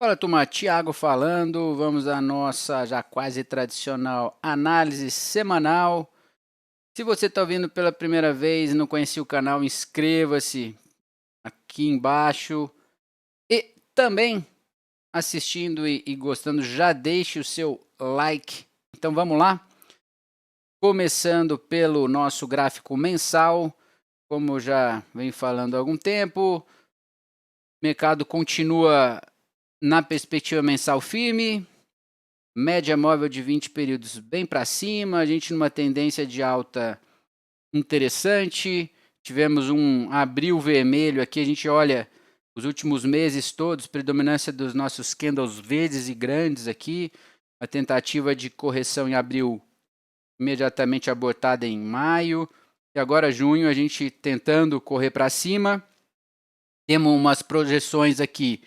Fala, turma, Thiago falando. Vamos à nossa já quase tradicional análise semanal. Se você está ouvindo pela primeira vez e não conhecia o canal, inscreva-se aqui embaixo. E também assistindo e gostando, já deixe o seu like. Então vamos lá. Começando pelo nosso gráfico mensal. Como já vem falando há algum tempo, o mercado continua na perspectiva mensal firme. Média móvel de 20 períodos bem para cima, a gente numa tendência de alta interessante. Tivemos um abril vermelho aqui, a gente olha os últimos meses todos, predominância dos nossos candles verdes e grandes aqui, a tentativa de correção em abril imediatamente abortada em maio, e agora junho a gente tentando correr para cima. Temos umas projeções aqui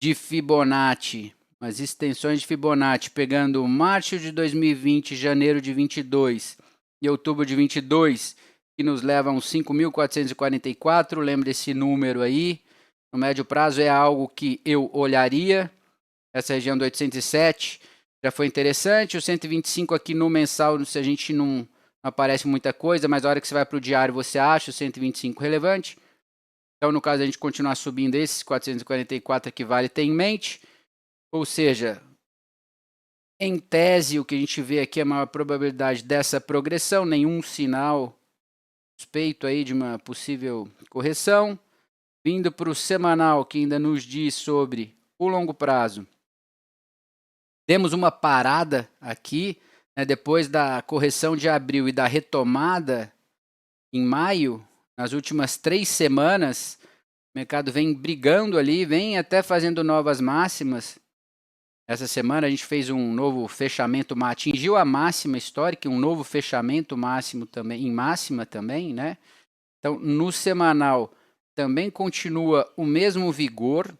de Fibonacci, as extensões de Fibonacci, pegando março de 2020, janeiro de 22 e outubro de 22, que nos leva a uns 5.444. Lembra esse número aí? No médio prazo é algo que eu olharia. Essa região do 807 já foi interessante. O 125 aqui no mensal, se a gente não aparece muita coisa, mas a hora que você vai para o diário você acha o 125 relevante. Então, no caso, a gente continuar subindo esses 444 aqui vale ter em mente. Ou seja, em tese, o que a gente vê aqui é a maior probabilidade dessa progressão, nenhum sinal suspeito aí de uma possível correção. Vindo para o semanal, que ainda nos diz sobre o longo prazo. Temos uma parada aqui, né, depois da correção de abril e da retomada em maio, nas últimas 3 semanas, o mercado vem brigando ali, vem até fazendo novas máximas. Essa semana a gente fez um novo fechamento, atingiu a máxima histórica, um novo fechamento máximo também, em máxima também, né? Então, no semanal também continua o mesmo vigor.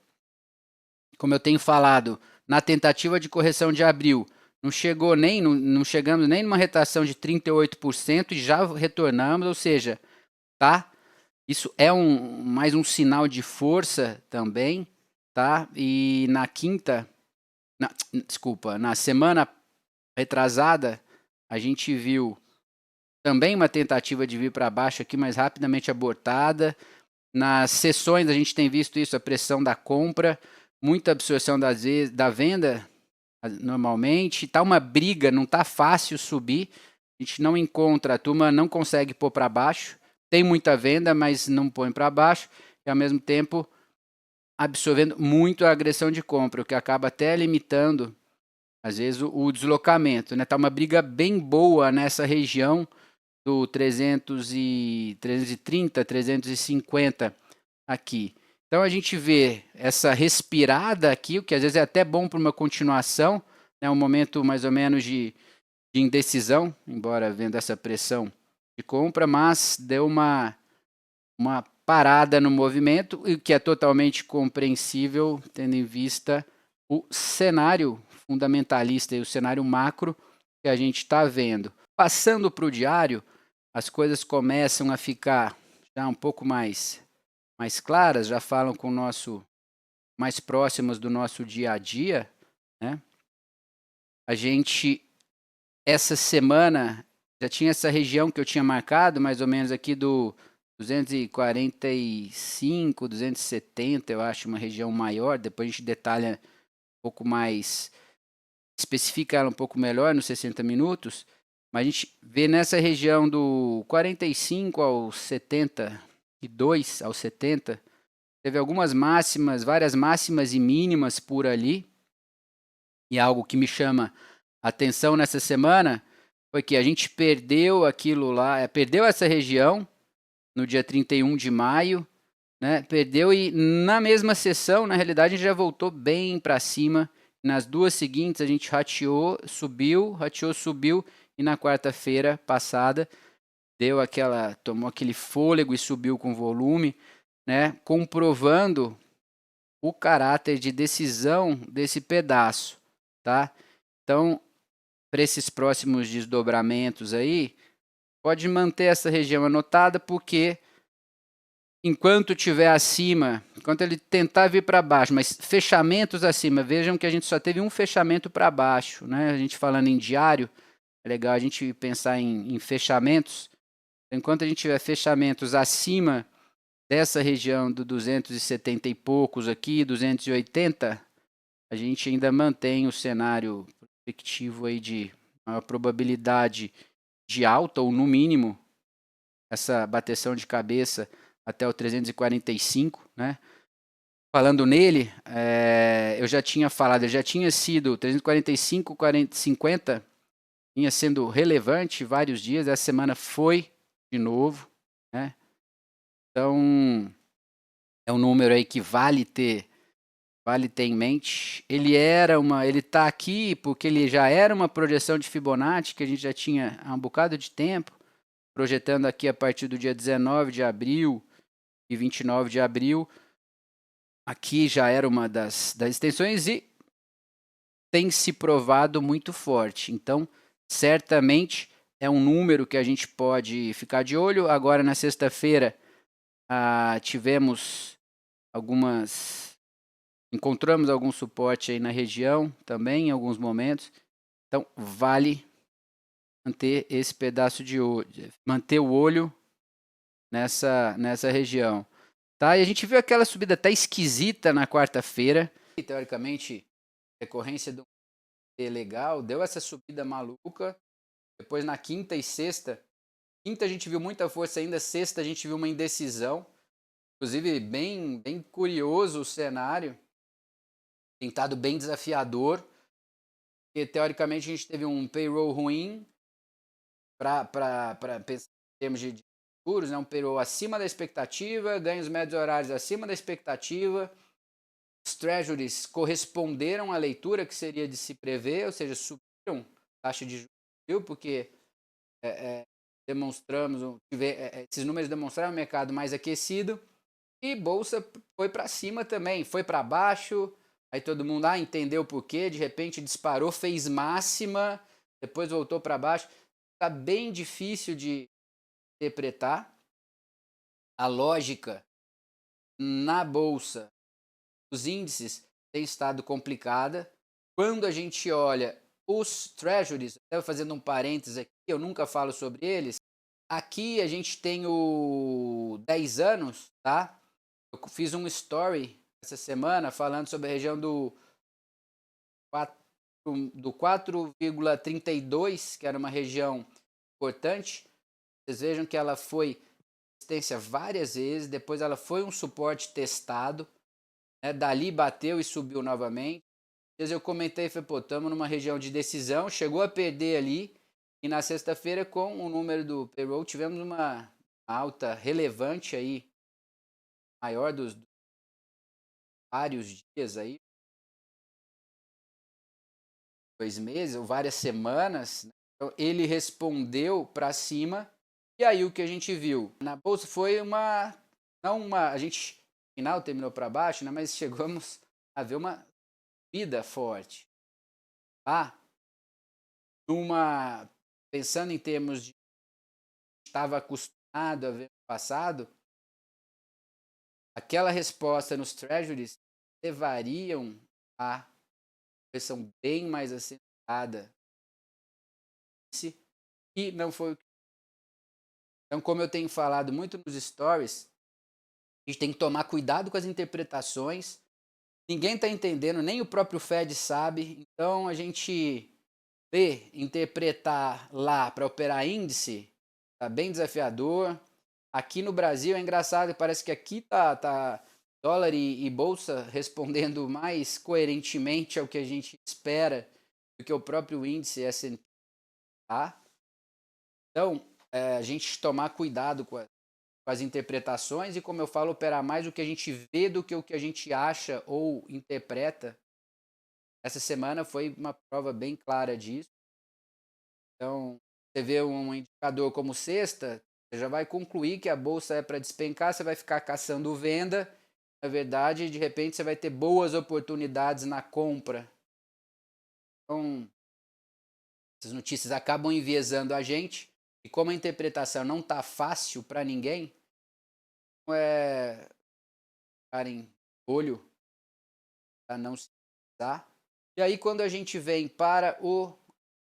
Como eu tenho falado, na tentativa de correção de abril, não chegamos nem numa retração de 38% e já retornamos, ou seja, tá? Isso é mais um sinal de força também, tá? E na quinta, na semana retrasada, a gente viu também uma tentativa de vir para baixo aqui, mas rapidamente abortada. Nas sessões a gente tem visto isso, a pressão da compra, muita absorção da venda normalmente. Tá uma briga, não tá fácil subir. A gente não encontra, a turma não consegue pôr para baixo. Tem muita venda, mas não põe para baixo. E ao mesmo tempo absorvendo muito a agressão de compra, o que acaba até limitando às vezes o deslocamento, né? Tá uma briga bem boa nessa região do 330, 350 aqui. Então a gente vê essa respirada aqui, o que às vezes é até bom para uma continuação, né? Um momento mais ou menos de indecisão, embora vendo essa pressão de compra, mas deu uma parada no movimento, o que é totalmente compreensível, tendo em vista o cenário fundamentalista e o cenário macro que a gente está vendo. Passando para o diário, as coisas começam a ficar já um pouco mais claras, já falam com o nosso mais próximas do nosso dia a dia, né? A gente essa semana já tinha essa região que eu tinha marcado, mais ou menos aqui do 245, 270, eu acho, uma região maior. Depois a gente detalha um pouco mais, especifica ela um pouco melhor nos 60 minutos. Mas a gente vê nessa região do 45 ao 72, ao 70, teve algumas máximas, várias máximas e mínimas por ali. E algo que me chama a atenção nessa semana foi que a gente perdeu aquilo lá, perdeu essa região no dia 31 de maio, né? Perdeu e na mesma sessão, na realidade, a gente já voltou bem para cima. Nas duas seguintes a gente rateou, subiu e na quarta-feira passada tomou aquele fôlego e subiu com volume, né? Comprovando o caráter de decisão desse pedaço, tá? Então, para esses próximos desdobramentos aí, pode manter essa região anotada porque enquanto estiver acima, enquanto ele tentar vir para baixo, mas fechamentos acima, vejam que a gente só teve um fechamento para baixo, né? A gente falando em diário, é legal a gente pensar em fechamentos. Enquanto a gente tiver fechamentos acima dessa região do 270 e poucos aqui, 280, a gente ainda mantém o cenário prospectivo aí de maior probabilidade de alta, ou no mínimo, essa bateção de cabeça até o 345, né? Falando nele, eu já tinha falado, ele já tinha sido 345, 40, 50, vinha sendo relevante vários dias, essa semana foi de novo, né? Então, é um número aí que vale ter em mente. Ele está aqui porque ele já era uma projeção de Fibonacci que a gente já tinha há um bocado de tempo, projetando aqui a partir do dia 19 de abril e 29 de abril. Aqui já era uma das extensões e tem se provado muito forte. Então, certamente é um número que a gente pode ficar de olho. Agora, na sexta-feira, tivemos encontramos algum suporte aí na região também, em alguns momentos. Então, vale manter esse pedaço de olho, manter o olho nessa região. Tá? E a gente viu aquela subida até esquisita na quarta-feira. Teoricamente, decorrência do legal, deu essa subida maluca. Depois na quinta e sexta. Quinta a gente viu muita força ainda, sexta a gente viu uma indecisão. Inclusive, bem curioso o cenário. Tem estado bem desafiador. Porque, teoricamente, a gente teve um payroll ruim para pensar em termos de juros, né? Um payroll acima da expectativa, ganhos médios horários acima da expectativa. Os treasuries corresponderam à leitura que seria de se prever, ou seja, subiram a taxa de juros, porque esses números demonstraram um mercado mais aquecido e bolsa foi para cima também, foi para baixo, aí todo mundo entendeu por quê, de repente disparou, fez máxima, depois voltou para baixo. Está bem difícil de interpretar a lógica na bolsa. Os índices têm estado complicada. Quando a gente olha os treasuries, até fazendo um parênteses aqui, eu nunca falo sobre eles. Aqui a gente tem o 10 anos, tá? Eu fiz um story essa semana falando sobre a região do 4,32, que era uma região importante. Vocês vejam que ela foi resistência várias vezes, depois ela foi um suporte testado, né? Dali bateu e subiu novamente. Eu comentei, falei, pô, estamos numa região de decisão, chegou a perder ali, e na sexta-feira, com o número do payroll, tivemos uma alta relevante aí, maior dos vários dias aí, 2 meses ou várias semanas, né? Então, ele respondeu para cima, e aí o que a gente viu na bolsa foi a gente, no final terminou para baixo, né, mas chegamos a ver uma vida forte. Pensando em termos de estava acostumado a ver no passado, aquela resposta nos treasuries levariam a pressão bem mais acentuada, e não foi. Então, como eu tenho falado muito nos stories, a gente tem que tomar cuidado com as interpretações. Ninguém está entendendo, nem o próprio Fed sabe. Então, a gente interpretar lá para operar índice está bem desafiador. Aqui no Brasil é engraçado, parece que aqui tá dólar e bolsa respondendo mais coerentemente ao que a gente espera do que o próprio índice S&P, tá? Então, a gente tomar cuidado com as interpretações e, como eu falo, operar mais o que a gente vê do que o que a gente acha ou interpreta. Essa semana foi uma prova bem clara disso. Então, você vê um indicador como sexta, você já vai concluir que a bolsa é para despencar, você vai ficar caçando venda. Na verdade, de repente, você vai ter boas oportunidades na compra. Então, essas notícias acabam enviesando a gente. E como a interpretação não está fácil para ninguém, é ficarem de olho para não se usar. E aí, quando a gente vem para o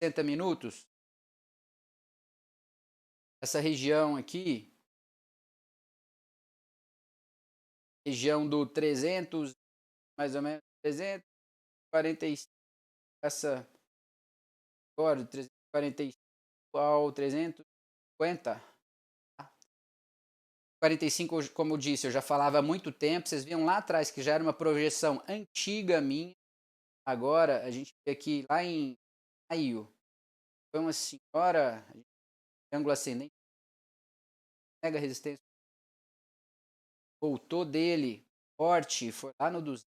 60 minutos, essa região aqui, região do 300, mais ou menos 345, essa agora, do 345 ao 350. 45, como eu disse, eu já falava há muito tempo. Vocês viam lá atrás que já era uma projeção antiga minha. Agora, a gente vê aqui, lá em maio, foi uma senhora, ângulo ascendente, mega resistência, voltou dele forte, foi lá no 200.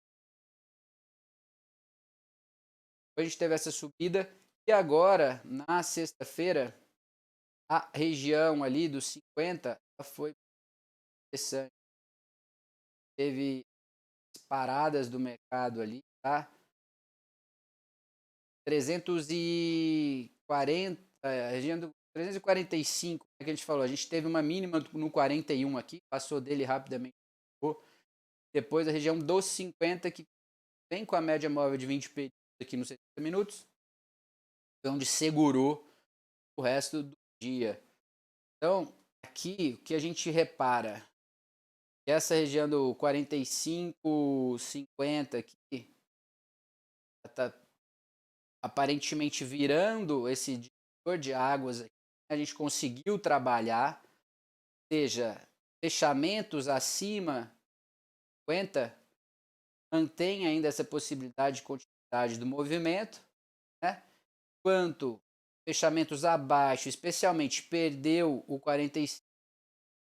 A gente teve essa subida e agora, na sexta-feira, a região ali dos 50 foi interessante. Teve paradas do mercado ali, tá? 340, a região do 345, que a gente falou, a gente teve uma mínima no 41 aqui, passou dele rapidamente. Depois a região dos 50, que vem com a média móvel de 20 períodos aqui nos 60 minutos, foi onde segurou o resto do dia. Então, aqui, o que a gente repara, que essa região do 45, 50 aqui, está aparentemente virando esse divisor de águas aqui. A gente conseguiu trabalhar, seja fechamentos acima de 50, mantém ainda essa possibilidade de continuidade do movimento, né? Quanto fechamentos abaixo, especialmente perdeu o 45,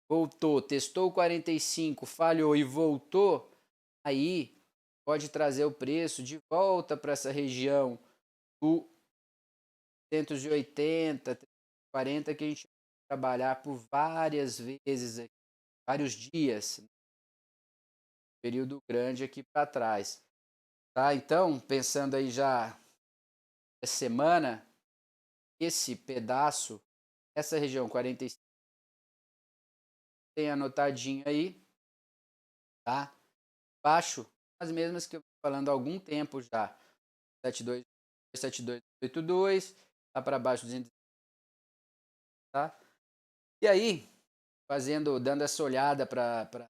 voltou, testou o 45, falhou e voltou, aí pode trazer o preço de volta para essa região do 380, 340, que a gente vai trabalhar por várias vezes, aqui, vários dias, período grande aqui para trás. Tá? Então, pensando aí já essa semana, esse pedaço, essa região 45, tem anotadinho aí, tá? Baixo, as mesmas que eu estou falando há algum tempo já. 72, 7282, lá para baixo 200, tá? E aí, dando essa olhada para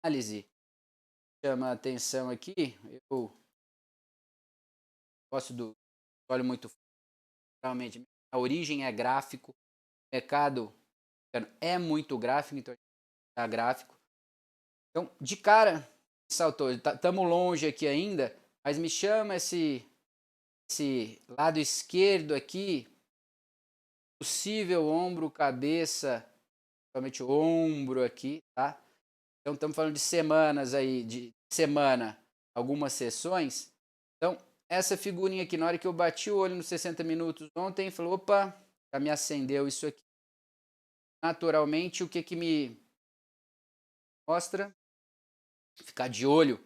análise, chama a atenção aqui, eu gosto do olho muito, realmente, a origem é gráfico, o mercado é muito gráfico, então a gráfico. Então, de cara, saltou, estamos longe aqui ainda, mas me chama esse lado esquerdo aqui, possível ombro, cabeça, principalmente o ombro aqui, tá? Então estamos falando de semanas aí, de semana, algumas sessões. Então, essa figurinha aqui, na hora que eu bati o olho nos 60 minutos ontem, falou, opa, já me acendeu isso aqui. Naturalmente, o que que me mostra? Ficar de olho.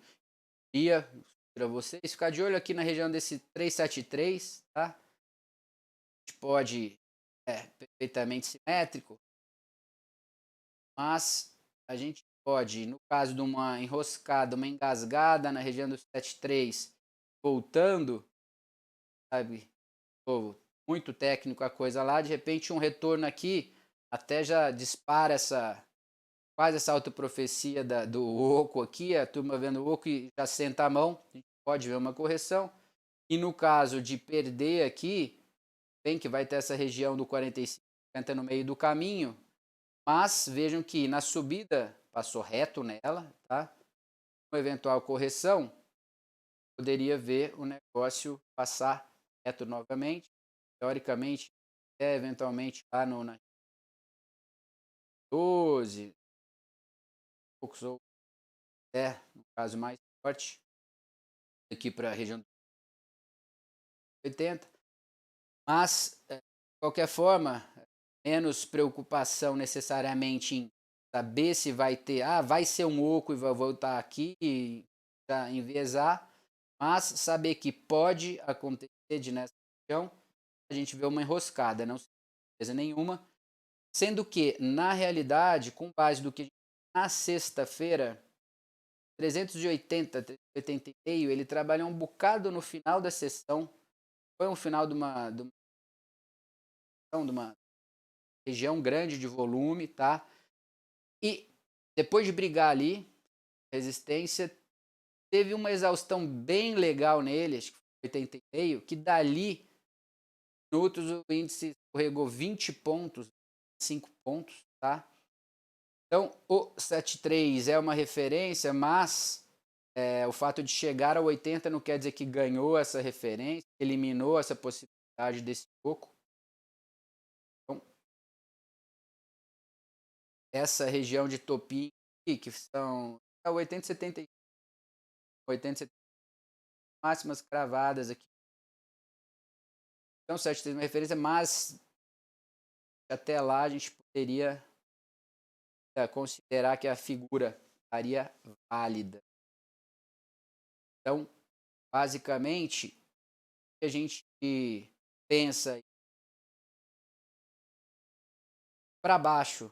Para vocês, ficar de olho aqui na região desse 373, tá? A gente pode, perfeitamente simétrico, mas a gente pode, no caso de uma enroscada, uma engasgada na região do 73, voltando, sabe, muito técnico a coisa lá, de repente um retorno aqui até já dispara quase essa autoprofecia do oco aqui, a turma vendo o oco e já senta a mão, a gente pode ver uma correção. E no caso de perder aqui, bem que vai ter essa região do 45, 50 no meio do caminho, mas vejam que na subida passou reto nela, tá? Uma eventual correção, poderia ver o negócio passar reto novamente, teoricamente, até eventualmente lá na 12, poucos ou no caso mais forte, aqui para a região 80, mas de qualquer forma, menos preocupação necessariamente em saber se vai ter, vai ser um oco e vai voltar aqui e já enviesar, mas saber que pode acontecer de nessa região, a gente vê uma enroscada, não tem certeza nenhuma, sendo que, na realidade, com base do que a gente na sexta-feira, 380, 380,5, ele trabalhou um bocado no final da sessão. Foi um final de uma região grande de volume, tá? E depois de brigar ali, resistência, teve uma exaustão bem legal nele, acho que foi 80,5, que dali, minutos, o índice escorregou 20 pontos, 5 pontos, tá? Então, o 73 é uma referência, mas o fato de chegar a 80 não quer dizer que ganhou essa referência, eliminou essa possibilidade desse toco. Então, essa região de topinho aqui, que são 80 e 70, 80 e 70 máximas cravadas aqui. Então, 73 é uma referência, mas até lá a gente poderia considerar que a figura estaria válida. Então, basicamente, a gente pensa para baixo,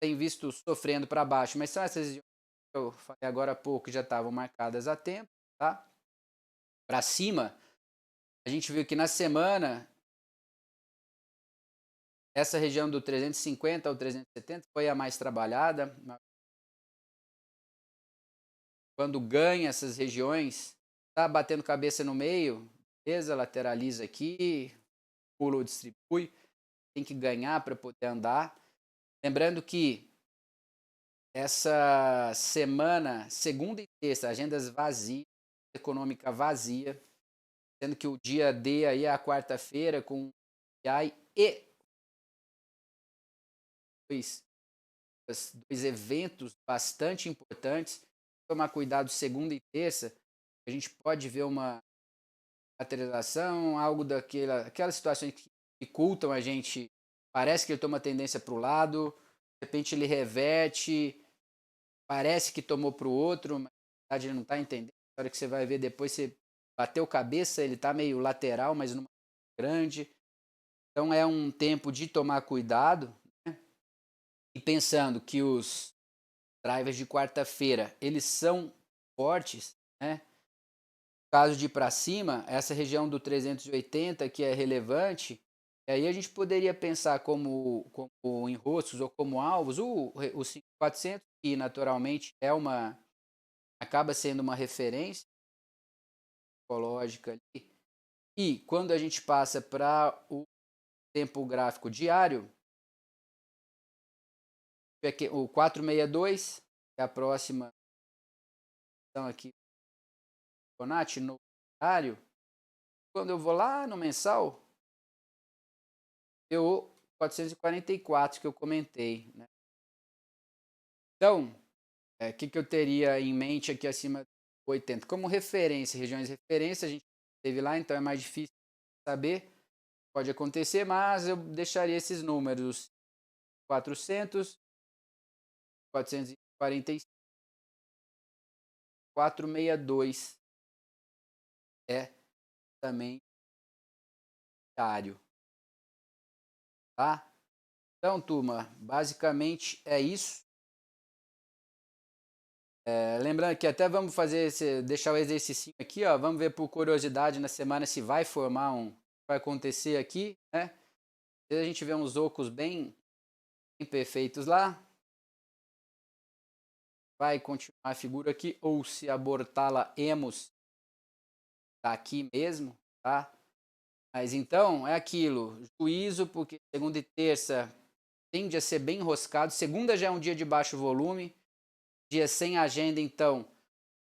tem visto sofrendo para baixo, mas são essas regiões que eu falei agora há pouco que já estavam marcadas há tempo, tá? Para cima, a gente viu que na semana essa região do 350 ao 370 foi a mais trabalhada. Quando ganha essas regiões, tá batendo cabeça no meio, beleza, lateraliza aqui, pula ou distribui, tem que ganhar para poder andar. Lembrando que essa semana, segunda e terça, agendas vazias, econômica vazia, sendo que o dia D aí é a quarta-feira com PI e dois eventos bastante importantes. Tomar cuidado segunda e terça, a gente pode ver uma lateralização, algo aquelas situações que dificultam a gente. Parece que ele toma tendência para o lado, de repente ele reverte, parece que tomou para o outro, mas na verdade ele não está entendendo. Na hora que você vai ver depois, você bateu cabeça, ele está meio lateral, mas numa grande. Então é um tempo de tomar cuidado, né? E pensando que os drivers de quarta-feira, eles são fortes, né? No caso de ir para cima, essa região do 380 que é relevante, e aí a gente poderia pensar como enroscos ou como alvos, o 5400, que naturalmente acaba sendo uma referência psicológica ali. E quando a gente passa para o tempo gráfico diário, o 462 é a próxima então aqui no diário. Quando eu vou lá no mensal, eu 444 que eu comentei, né? Então, que eu teria em mente aqui acima de 80? Como referência, regiões de referência, a gente teve lá, então é mais difícil saber. Pode acontecer, mas eu deixaria esses números 400, 445, 462 é também diário, tá? Então, turma, basicamente é isso. Lembrando que até vamos deixar o exercício aqui, ó, vamos ver por curiosidade na semana se vai vai acontecer aqui, né? A gente vê uns ocos bem perfeitos lá, vai continuar a figura aqui, ou se abortá-la emos, tá aqui mesmo, tá? Mas então, é aquilo, juízo, porque segunda e terça tende a ser bem enroscado, segunda já é um dia de baixo volume, dia sem agenda, então,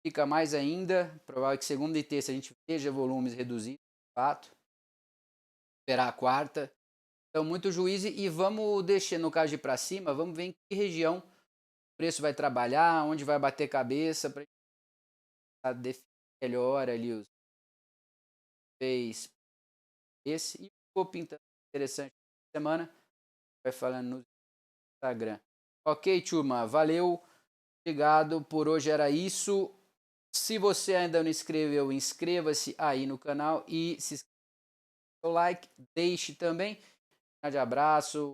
fica mais ainda, provável que segunda e terça a gente veja volumes reduzidos, de fato, esperar a quarta. Então, muito juízo e vamos deixar, no caso de ir para cima, vamos ver em que região o preço vai trabalhar, onde vai bater cabeça, para definir melhor ali os fez esse e ficou pintando interessante semana, vai falando no Instagram. Ok, turma, valeu, obrigado, por hoje era isso. Se você ainda não inscreveu, inscreva-se aí no canal e se inscreva, like, deixe também. Um grande abraço.